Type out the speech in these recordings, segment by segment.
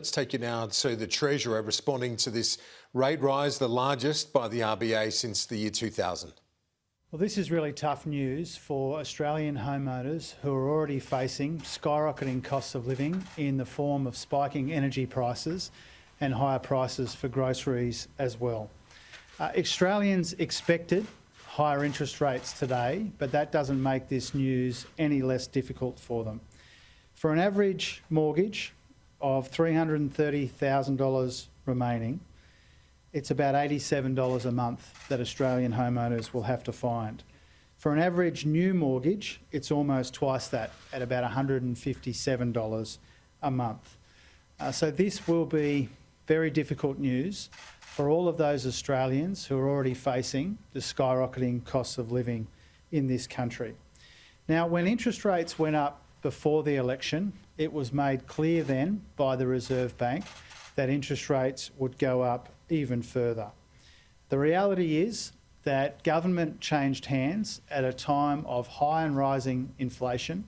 Let's take you now to the Treasurer responding to this rate rise, the largest by the RBA since the year 2000. Well, this is really tough news for Australian homeowners who are already facing skyrocketing costs of living in the form of spiking energy prices and higher prices for groceries as well. Australians expected higher interest rates today, but that doesn't make this news any less difficult for them. For an average mortgage of $330,000 remaining, it's about $87 a month that Australian homeowners will have to find. For an average new mortgage, it's almost twice that, at about $157 a month. So this will be very difficult news for all of those Australians who are already facing the skyrocketing costs of living in this country. Now, when interest rates went up before the election, it was made clear then by the Reserve Bank that interest rates would go up even further. The reality is that government changed hands at a time of high and rising inflation,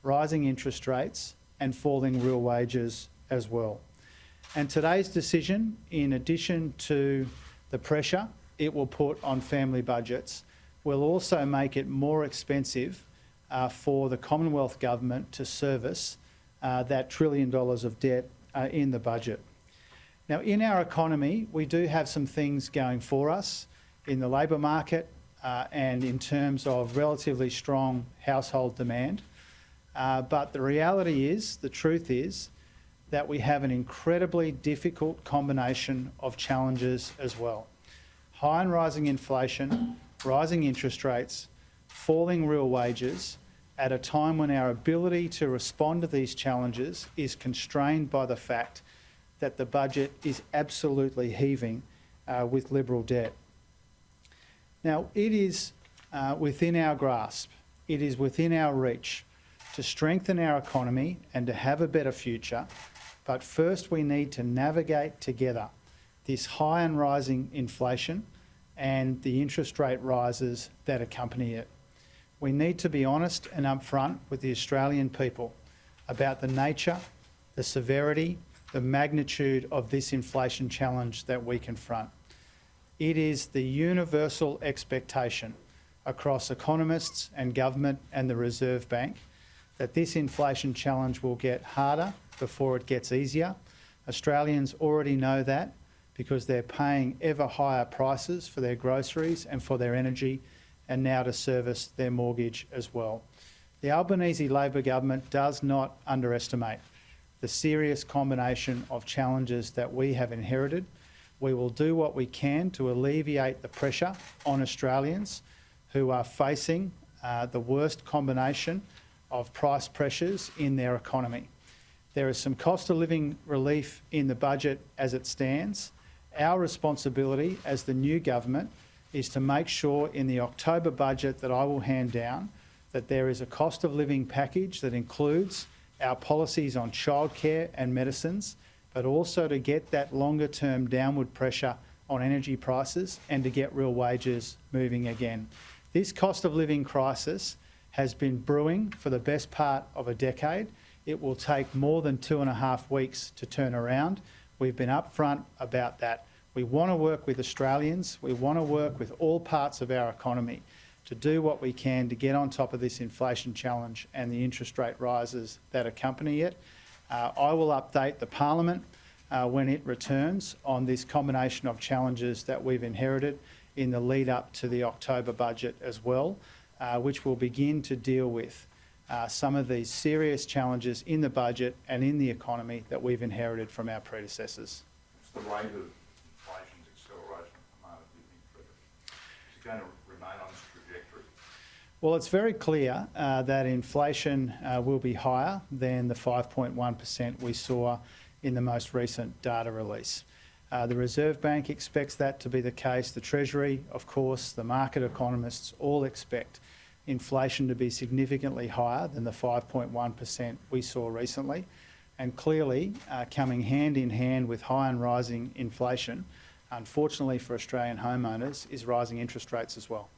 rising interest rates and falling real wages as well. And today's decision, in addition to the pressure it will put on family budgets, will also make it more expensive for the Commonwealth Government to service that $1 trillion of debt in the budget. Now, in our economy, we do have some things going for us in the labour market and in terms of relatively strong household demand. But the reality is, the truth is, that we have an incredibly difficult combination of challenges as well. High and rising inflation, rising interest rates, falling real wages, at a time when our ability to respond to these challenges is constrained by the fact that the budget is absolutely heaving with Liberal debt. Now, it is within our grasp, it is within our reach to strengthen our economy and to have a better future, but first we need to navigate together this high and rising inflation and the interest rate rises that accompany it. We need to be honest and upfront with the Australian people about the nature, the severity, the magnitude of this inflation challenge that we confront. It is the universal expectation across economists and government and the Reserve Bank that this inflation challenge will get harder before it gets easier. Australians already know that because they're paying ever higher prices for their groceries and for their energy, and now to service their mortgage as well. The Albanese Labor government does not underestimate the serious combination of challenges that we have inherited. We will do what we can to alleviate the pressure on Australians who are facing the worst combination of price pressures in their economy. There is some cost of living relief in the budget as it stands. Our responsibility as the new government is to make sure in the October budget that I will hand down that there is a cost of living package that includes our policies on childcare and medicines, but also to get that longer term downward pressure on energy prices and to get real wages moving again. This cost of living crisis has been brewing for the best part of a decade. It will take more than 2.5 weeks to turn around. We've been upfront about that. We want to work with Australians. We want to work with all parts of our economy to do what we can to get on top of this inflation challenge and the interest rate rises that accompany it. I will update the Parliament when it returns on this combination of challenges that we've inherited in the lead up to the October budget as well, which will begin to deal with some of these serious challenges in the budget and in the economy that we've inherited from our predecessors. What's the rate of inflation's acceleration at the moment, do you think, Frederick? Is it going to remain on this trajectory? Well, it's very clear that inflation will be higher than the 5.1% we saw in the most recent data release. The Reserve Bank expects that to be the case. The Treasury, of course, the market economists all expect inflation to be significantly higher than the 5.1% we saw recently. And clearly, coming hand in hand with high and rising inflation, unfortunately for Australian homeowners, is rising interest rates as well.